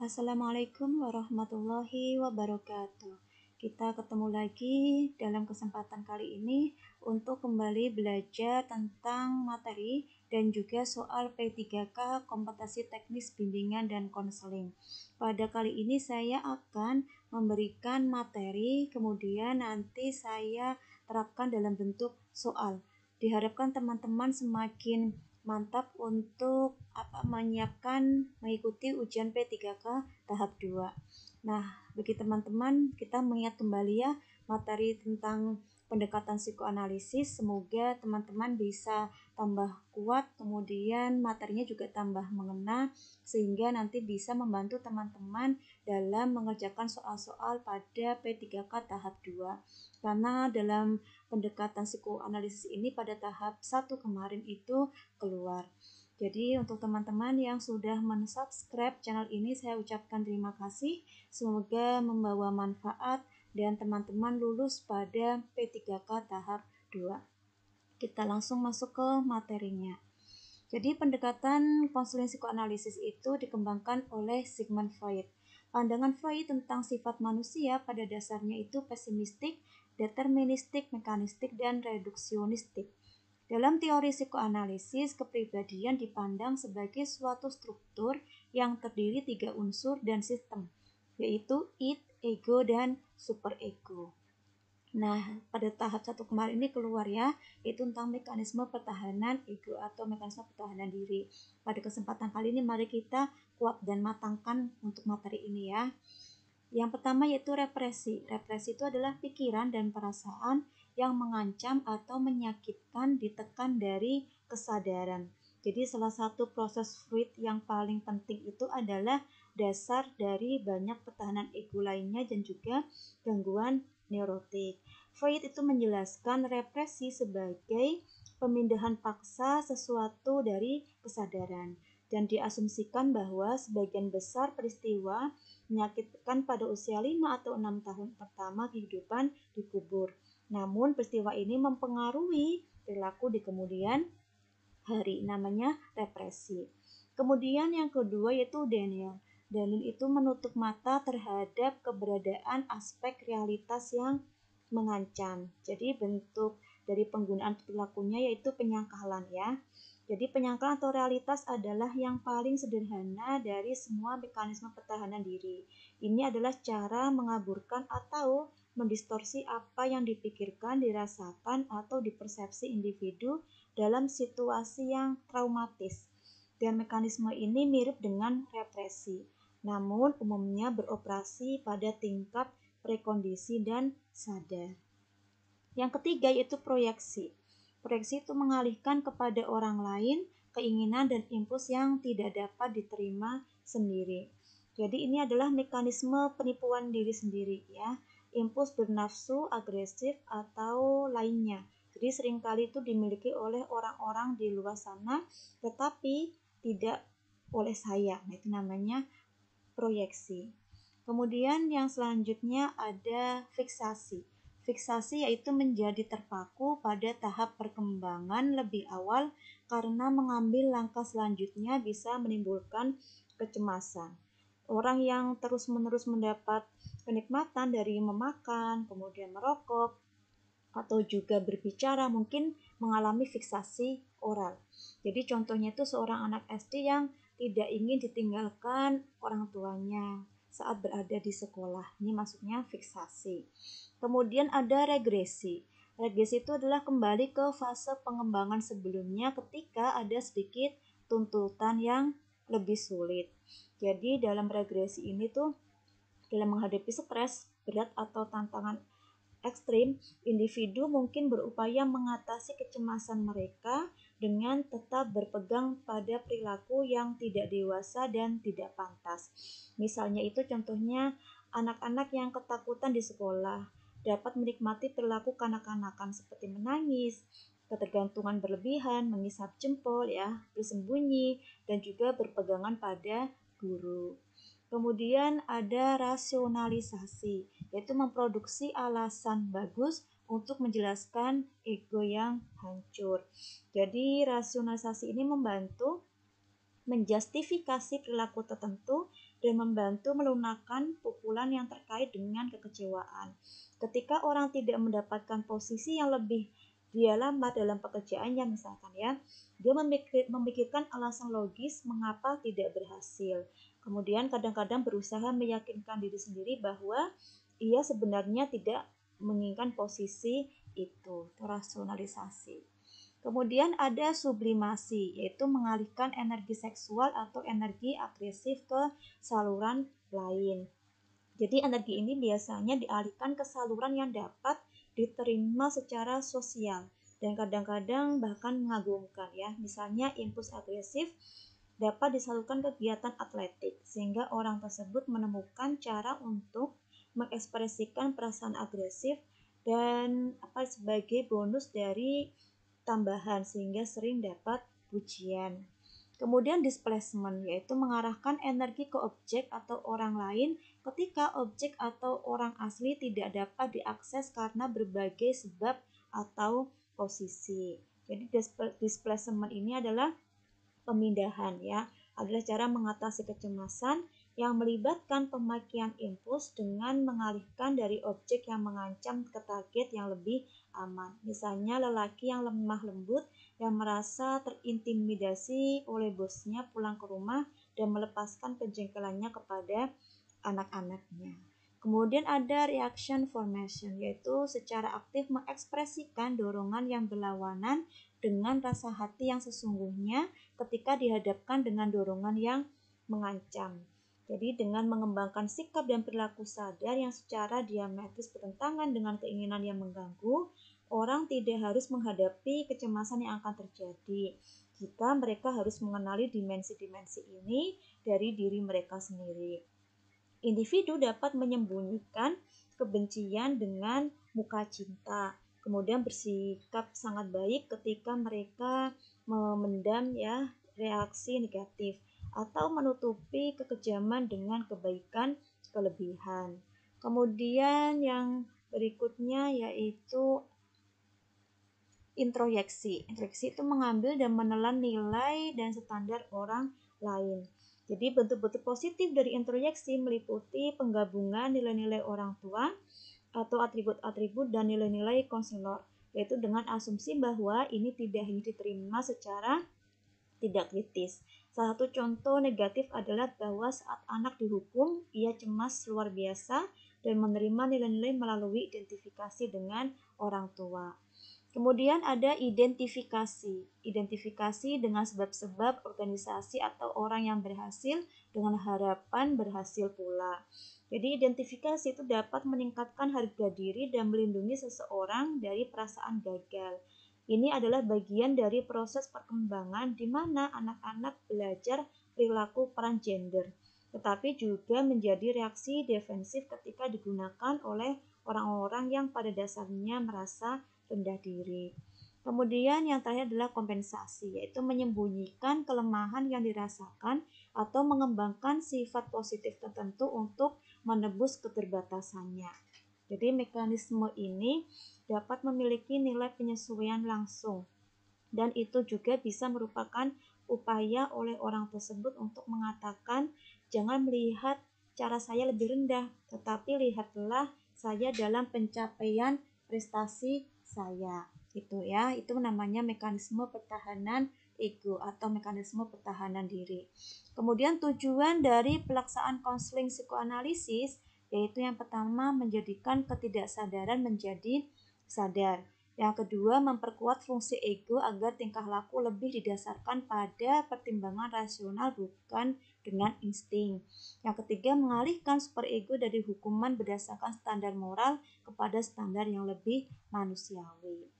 Assalamualaikum warahmatullahi wabarakatuh. Kita ketemu lagi dalam kesempatan kali ini untuk kembali belajar tentang materi dan juga soal P3K Kompetensi Teknis Bimbingan dan Konseling. Pada kali ini saya akan memberikan materi, kemudian nanti saya terapkan dalam bentuk soal. Diharapkan teman-teman semakin mantap untuk menyiapkan mengikuti ujian P3K tahap 2. Nah, bagi teman-teman, kita mengingat kembali ya materi tentang pendekatan psikoanalisis. Semoga teman-teman bisa tambah kuat, kemudian materinya juga tambah mengena, sehingga nanti bisa membantu teman-teman dalam mengerjakan soal-soal pada P3K tahap 2. Karena dalam pendekatan psikoanalisis ini pada tahap 1 kemarin itu keluar. Jadi untuk teman-teman yang sudah mensubscribe channel ini, saya ucapkan terima kasih. Semoga membawa manfaat dan teman-teman lulus pada P3K tahap 2. Kita langsung masuk ke materinya. Jadi pendekatan konseling psikoanalisis itu dikembangkan oleh Sigmund Freud. Pandangan Freud tentang sifat manusia pada dasarnya itu pesimistik, deterministik, mekanistik, dan reduksionistik. Dalam teori psikoanalisis, kepribadian dipandang sebagai suatu struktur yang terdiri 3 unsur dan sistem, yaitu id, ego, dan superego. Nah, pada tahap 1 kemarin ini keluar ya, itu tentang mekanisme pertahanan ego atau mekanisme pertahanan diri. Pada kesempatan kali ini mari kita kuat dan matangkan untuk materi ini ya. Yang pertama yaitu represi. Represi itu adalah pikiran dan perasaan yang mengancam atau menyakitkan ditekan dari kesadaran. Jadi salah satu proses Freud yang paling penting itu adalah dasar dari banyak pertahanan ego lainnya dan juga gangguan neurotik. Freud itu menjelaskan represi sebagai pemindahan paksa sesuatu dari kesadaran dan diasumsikan bahwa sebagian besar peristiwa menyakitkan pada usia 5 atau 6 tahun pertama kehidupan dikubur. Namun peristiwa ini mempengaruhi perilaku di kemudian hari, namanya represi. Kemudian yang kedua yaitu denial. Denial itu menutup mata terhadap keberadaan aspek realitas yang mengancam. Jadi bentuk dari penggunaan perilakunya yaitu penyangkalan ya. Jadi penyangkalan atau realitas adalah yang paling sederhana dari semua mekanisme pertahanan diri. Ini adalah cara mengaburkan atau mendistorsi apa yang dipikirkan, dirasakan, atau dipersepsi individu dalam situasi yang traumatis. Dan mekanisme ini mirip dengan represi, namun umumnya beroperasi pada tingkat prekondisi dan sadar. Yang ketiga yaitu proyeksi. Proyeksi itu mengalihkan kepada orang lain keinginan dan impuls yang tidak dapat diterima sendiri. Jadi ini adalah mekanisme penipuan diri sendiri ya. Impuls bernafsu, agresif atau lainnya. Jadi seringkali itu dimiliki oleh orang-orang di luar sana tetapi tidak oleh saya. Nah, itu namanya proyeksi. Kemudian yang selanjutnya ada fiksasi. Fiksasi yaitu menjadi terpaku pada tahap perkembangan lebih awal karena mengambil langkah selanjutnya bisa menimbulkan kecemasan. Orang yang terus-menerus mendapat kenikmatan dari memakan, kemudian merokok, atau juga berbicara mungkin mengalami fiksasi oral. Jadi contohnya itu seorang anak SD yang tidak ingin ditinggalkan orang tuanya saat berada di sekolah. Ini maksudnya fiksasi. Kemudian ada regresi. Regresi itu adalah kembali ke fase pengembangan sebelumnya ketika ada sedikit tuntutan yang lebih sulit. Jadi dalam regresi ini tuh dalam menghadapi stres, berat atau tantangan ekstrim, individu mungkin berupaya mengatasi kecemasan mereka dengan tetap berpegang pada perilaku yang tidak dewasa dan tidak pantas. Misalnya itu contohnya anak-anak yang ketakutan di sekolah dapat menikmati perilaku kanak-kanakan seperti menangis, ketergantungan berlebihan, mengisap jempol ya, bersembunyi dan juga berpegangan pada guru. Kemudian ada rasionalisasi, yaitu memproduksi alasan bagus untuk menjelaskan ego yang hancur. Jadi rasionalisasi ini membantu menjustifikasi perilaku tertentu dan membantu melunakkan pukulan yang terkait dengan kekecewaan. Ketika orang tidak mendapatkan posisi yang lebih dia lamar dalam pekerjaannya misalkan ya, dia memikirkan alasan logis mengapa tidak berhasil. Kemudian kadang-kadang berusaha meyakinkan diri sendiri bahwa ia sebenarnya tidak menginginkan posisi itu rasionalisasi. Kemudian ada sublimasi, yaitu mengalihkan energi seksual atau energi agresif ke saluran lain. Jadi energi ini biasanya dialihkan ke saluran yang dapat diterima secara sosial dan kadang-kadang bahkan mengagumkan ya. Misalnya impuls agresif dapat disalurkan kegiatan atletik sehingga orang tersebut menemukan cara untuk mengekspresikan perasaan agresif dan sebagai bonus dari tambahan sehingga sering dapat pujian. Kemudian displacement yaitu mengarahkan energi ke objek atau orang lain ketika objek atau orang asli tidak dapat diakses karena berbagai sebab atau posisi. Jadi displacement ini adalah pemindahan ya, adalah cara mengatasi kecemasan yang melibatkan pemakaian impuls dengan mengalihkan dari objek yang mengancam ke target yang lebih aman. Misalnya lelaki yang lemah lembut yang merasa terintimidasi oleh bosnya pulang ke rumah dan melepaskan kejengkelannya kepada anak-anaknya. Kemudian ada reaction formation, yaitu secara aktif mengekspresikan dorongan yang berlawanan dengan rasa hati yang sesungguhnya ketika dihadapkan dengan dorongan yang mengancam. Jadi dengan mengembangkan sikap dan perilaku sadar yang secara diametris bertentangan dengan keinginan yang mengganggu, orang tidak harus menghadapi kecemasan yang akan terjadi. Jika mereka harus mengenali dimensi-dimensi ini dari diri mereka sendiri. Individu dapat menyembunyikan kebencian dengan muka cinta, kemudian bersikap sangat baik ketika mereka memendam ya reaksi negatif atau menutupi kekejaman dengan kebaikan kelebihan. Kemudian yang berikutnya yaitu introyeksi. Introyeksi itu mengambil dan menelan nilai dan standar orang lain. Jadi bentuk-bentuk positif dari introyeksi meliputi penggabungan nilai-nilai orang tua atau atribut-atribut dan nilai-nilai konselor, yaitu dengan asumsi bahwa ini tidak hanya diterima secara tidak kritis. Salah satu contoh negatif adalah bahwa saat anak dihukum, ia cemas luar biasa dan menerima nilai-nilai melalui identifikasi dengan orang tua. Kemudian ada identifikasi. Identifikasi dengan sebab-sebab organisasi atau orang yang berhasil dengan harapan berhasil pula. Jadi identifikasi itu dapat meningkatkan harga diri dan melindungi seseorang dari perasaan gagal. Ini adalah bagian dari proses perkembangan di mana anak-anak belajar perilaku peran gender, tetapi juga menjadi reaksi defensif ketika digunakan oleh orang-orang yang pada dasarnya merasa rendah diri. Kemudian yang terakhir adalah kompensasi, yaitu menyembunyikan kelemahan yang dirasakan atau mengembangkan sifat positif tertentu untuk menebus keterbatasannya. Jadi mekanisme ini dapat memiliki nilai penyesuaian langsung dan itu juga bisa merupakan upaya oleh orang tersebut untuk mengatakan jangan melihat cara saya lebih rendah, tetapi lihatlah saya dalam pencapaian prestasi saya. Itu ya, itu namanya mekanisme pertahanan ego atau mekanisme pertahanan diri. Kemudian tujuan dari pelaksanaan konseling psikoanalisis yaitu yang pertama menjadikan ketidaksadaran menjadi sadar. Yang kedua, memperkuat fungsi ego agar tingkah laku lebih didasarkan pada pertimbangan rasional bukan dengan insting. Yang ketiga, mengalihkan superego dari hukuman berdasarkan standar moral kepada standar yang lebih manusiawi.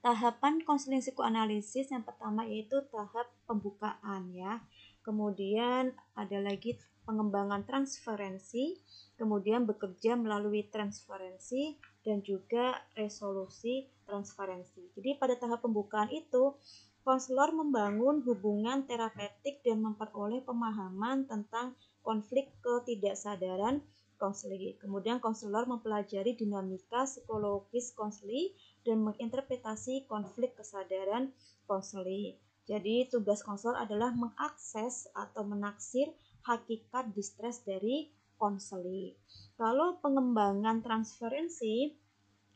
Tahapan konseling psikoanalisis yang pertama yaitu tahap pembukaan ya. Kemudian ada lagi pengembangan transferensi, kemudian bekerja melalui transferensi dan juga resolusi transferensi. Jadi pada tahap pembukaan itu konselor membangun hubungan terapeutik dan memperoleh pemahaman tentang konflik ketidaksadaran konseli. Kemudian konselor mempelajari dinamika psikologis konseli dan menginterpretasi konflik kesadaran konseli. Jadi tugas konselor adalah mengakses atau menaksir hakikat distres dari konseling. Kalau pengembangan transferensi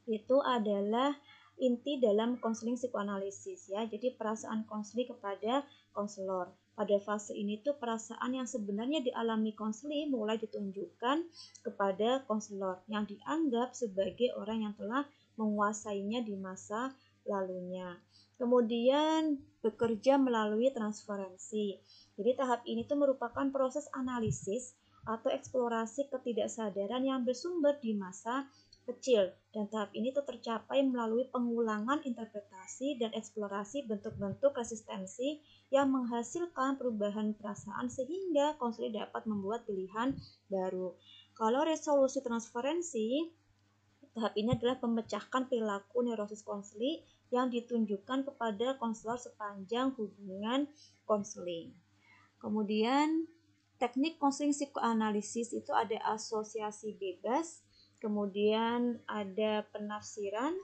itu adalah inti dalam konseling psikoanalisis ya. Jadi perasaan konseling kepada konselor. Pada fase ini tuh perasaan yang sebenarnya dialami konseling mulai ditunjukkan kepada konselor yang dianggap sebagai orang yang telah menguasainya di masa lalunya. Kemudian bekerja melalui transferensi. Jadi tahap ini tuh merupakan proses analisis atau eksplorasi ketidaksadaran yang bersumber di masa kecil, dan tahap ini tuh tercapai melalui pengulangan interpretasi dan eksplorasi bentuk-bentuk resistensi yang menghasilkan perubahan perasaan sehingga konselor dapat membuat pilihan baru. Kalau resolusi transferensi, tahap ini adalah pemecahkan perilaku neurosis konseling yang ditunjukkan kepada konselor sepanjang hubungan konseling. Kemudian teknik konseling psikoanalisis itu ada asosiasi bebas, kemudian ada penafsiran,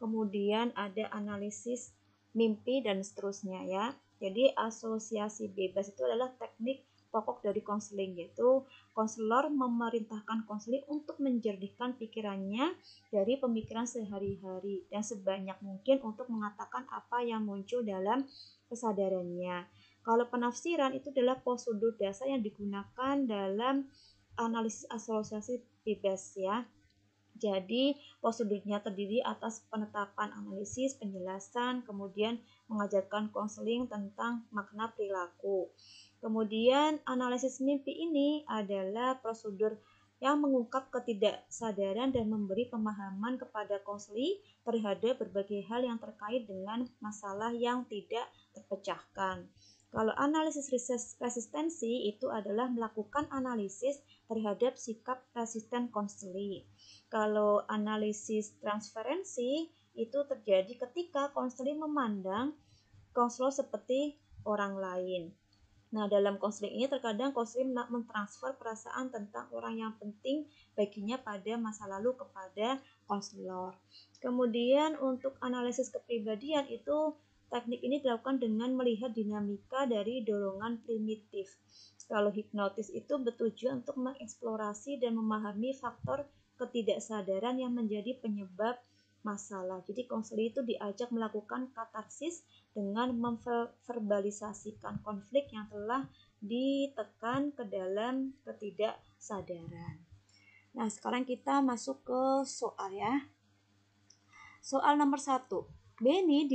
kemudian ada analisis mimpi dan seterusnya ya. Jadi asosiasi bebas itu adalah teknik pokok dari konseling, yaitu konselor memerintahkan konseling untuk menjernihkan pikirannya dari pemikiran sehari-hari dan sebanyak mungkin untuk mengatakan apa yang muncul dalam kesadarannya. Kalau penafsiran itu adalah prosedur dasar yang digunakan dalam analisis asosiasi bebas ya. Jadi prosedurnya terdiri atas penetapan analisis, penjelasan, kemudian mengajarkan konseling tentang makna perilaku. Kemudian analisis mimpi ini adalah prosedur yang mengungkap ketidaksadaran dan memberi pemahaman kepada konseling terhadap berbagai hal yang terkait dengan masalah yang tidak terpecahkan. Kalau analisis resistensi itu adalah melakukan analisis terhadap sikap resisten konseling. Kalau analisis transferensi itu terjadi ketika konseling memandang konselor seperti orang lain. Nah, dalam konseling ini terkadang konseling mentransfer perasaan tentang orang yang penting baginya pada masa lalu kepada konselor. Kemudian untuk analisis kepribadian itu teknik ini dilakukan dengan melihat dinamika dari dorongan primitif. Kalau hipnotis itu bertujuan untuk mengeksplorasi dan memahami faktor ketidaksadaran yang menjadi penyebab masalah. Jadi konseling itu diajak melakukan katarsis dengan memverbalisasikan konflik yang telah ditekan ke dalam ketidaksadaran. Nah, sekarang kita masuk ke soal ya. Soal nomor 1. Benny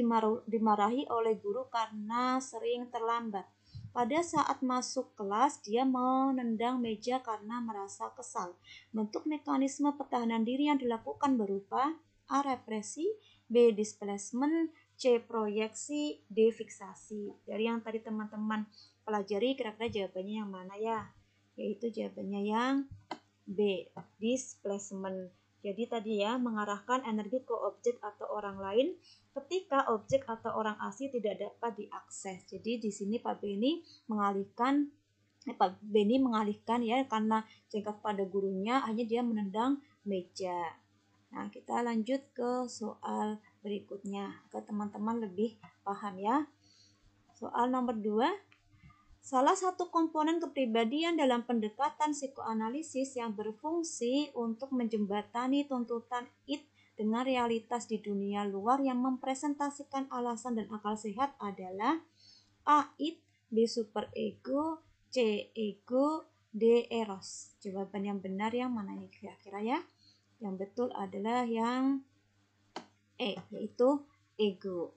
dimarahi oleh guru karena sering terlambat. Pada saat masuk kelas, dia menendang meja karena merasa kesal. Bentuk mekanisme pertahanan diri yang dilakukan berupa A. Represi, B. Displacement, C. Proyeksi, D. Fiksasi. Dari yang tadi teman-teman pelajari, kira-kira jawabannya yang mana ya? Yaitu jawabannya yang B. Displacement. Jadi tadi ya, mengarahkan energi ke objek atau orang lain ketika objek atau orang asing tidak dapat diakses. Jadi di sini Pak Benny mengalihkan ya, karena jengkel pada gurunya, hanya dia menendang meja. Nah, kita lanjut ke soal berikutnya agar teman-teman lebih paham ya. Soal nomor 2. Salah satu komponen kepribadian dalam pendekatan psikoanalisis yang berfungsi untuk menjembatani tuntutan id dengan realitas di dunia luar yang mempresentasikan alasan dan akal sehat adalah A. Id, B. Superego, C. Ego, D. Eros. Jawaban yang benar yang mana ya kira-kira ya? Yang betul adalah yang E, yaitu ego.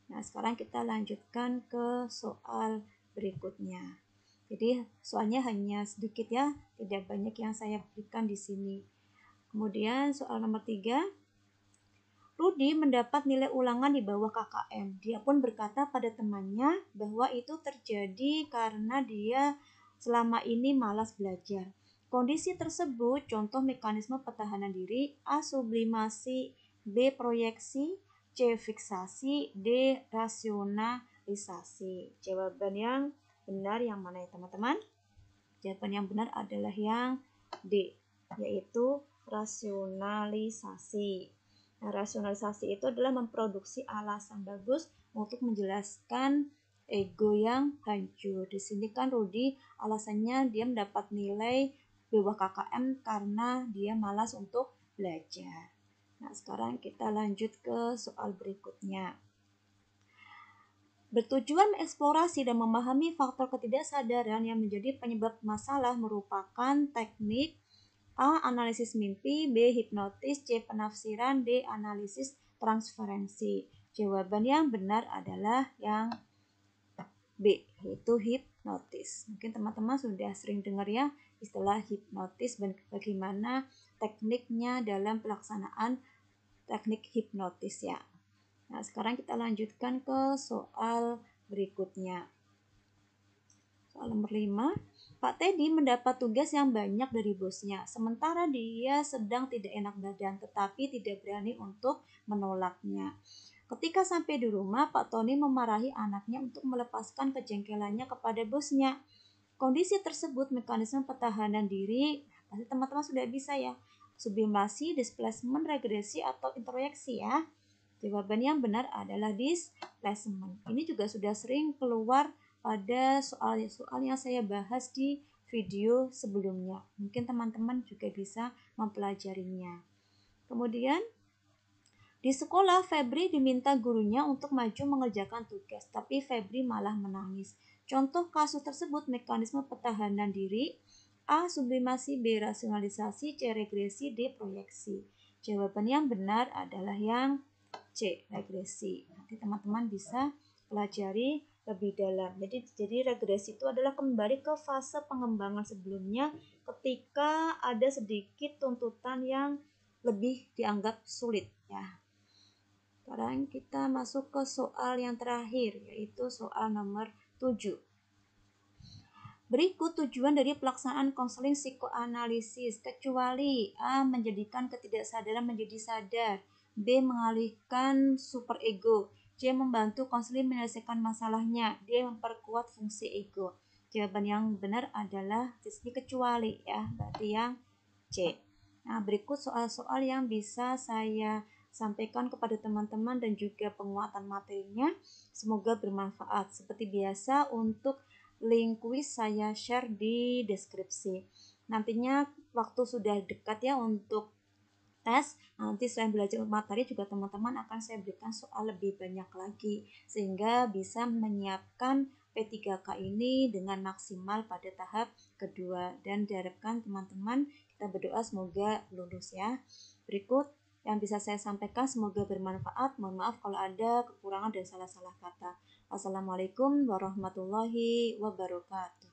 Nah, sekarang kita lanjutkan ke soal berikutnya. Jadi soalnya hanya sedikit ya, tidak banyak yang saya berikan di sini. Kemudian soal nomor 3. Rudy mendapat nilai ulangan di bawah KKM. Dia pun berkata pada temannya bahwa itu terjadi karena dia selama ini malas belajar. Kondisi tersebut contoh mekanisme pertahanan diri, A. Sublimasi, B. Proyeksi, C. Fiksasi, D. Rasionalisasi. Jawaban yang benar yang mana ya teman-teman? Jawaban yang benar adalah yang D, yaitu rasionalisasi. Nah, rasionalisasi itu adalah memproduksi alasan bagus untuk menjelaskan ego yang hancur. Di sini kan Rudi alasannya dia mendapat nilai bawah KKM karena dia malas untuk belajar. Nah, sekarang kita lanjut ke soal berikutnya. Bertujuan mengeksplorasi dan memahami faktor ketidaksadaran yang menjadi penyebab masalah merupakan teknik A. Analisis mimpi, B. Hipnotis, C. Penafsiran, D. Analisis transferensi. Jawaban yang benar adalah yang B, yaitu hipnotis. Mungkin teman-teman sudah sering dengar ya istilah hipnotis dan bagaimana tekniknya dalam pelaksanaan teknik hipnotis ya. Nah, sekarang kita lanjutkan ke soal berikutnya. Soal nomor 5, Pak Teddy mendapat tugas yang banyak dari bosnya, sementara dia sedang tidak enak badan tetapi tidak berani untuk menolaknya. Ketika sampai di rumah, Pak Tony memarahi anaknya untuk melepaskan kejengkelannya kepada bosnya. Kondisi tersebut mekanisme pertahanan diri, pasti teman-teman sudah bisa ya. Sublimasi, displacement, regresi, atau introyeksi ya. Jawaban yang benar adalah displacement. Ini juga sudah sering keluar pada soal-soal yang saya bahas di video sebelumnya. Mungkin teman-teman juga bisa mempelajarinya. Kemudian di sekolah, Febri diminta gurunya untuk maju mengerjakan tugas, tapi Febri malah menangis. Contoh kasus tersebut mekanisme pertahanan diri, A. Sublimasi, B. Rasionalisasi, C. Regresi, D. Proyeksi. Jawaban yang benar adalah yang C. Regresi. Nanti teman-teman bisa pelajari lebih dalam. Jadi regresi itu adalah kembali ke fase pengembangan sebelumnya ketika ada sedikit tuntutan yang lebih dianggap sulit ya. Sekarang kita masuk ke soal yang terakhir, yaitu soal nomor 7. Berikut tujuan dari pelaksanaan konseling psikoanalisis, kecuali A. Menjadikan ketidaksadaran menjadi sadar, B. Mengalihkan superego, C. Membantu konseling menyelesaikan masalahnya, D. Memperkuat fungsi ego. Jawaban yang benar adalah di sini kecuali ya, berarti yang C. Nah, berikut soal-soal yang bisa saya sampaikan kepada teman-teman dan juga penguatan materinya. Semoga bermanfaat. Seperti biasa, untuk link kuis saya share di deskripsi. Nantinya waktu sudah dekat ya untuk tes. Nanti selain belajar materi juga teman-teman akan saya berikan soal lebih banyak lagi sehingga bisa menyiapkan P3K ini dengan maksimal pada tahap kedua, dan diharapkan teman-teman kita berdoa semoga lulus ya. Berikut yang bisa saya sampaikan, semoga bermanfaat. Mohon maaf kalau ada kekurangan dan salah-salah kata. Assalamualaikum warahmatullahi wabarakatuh.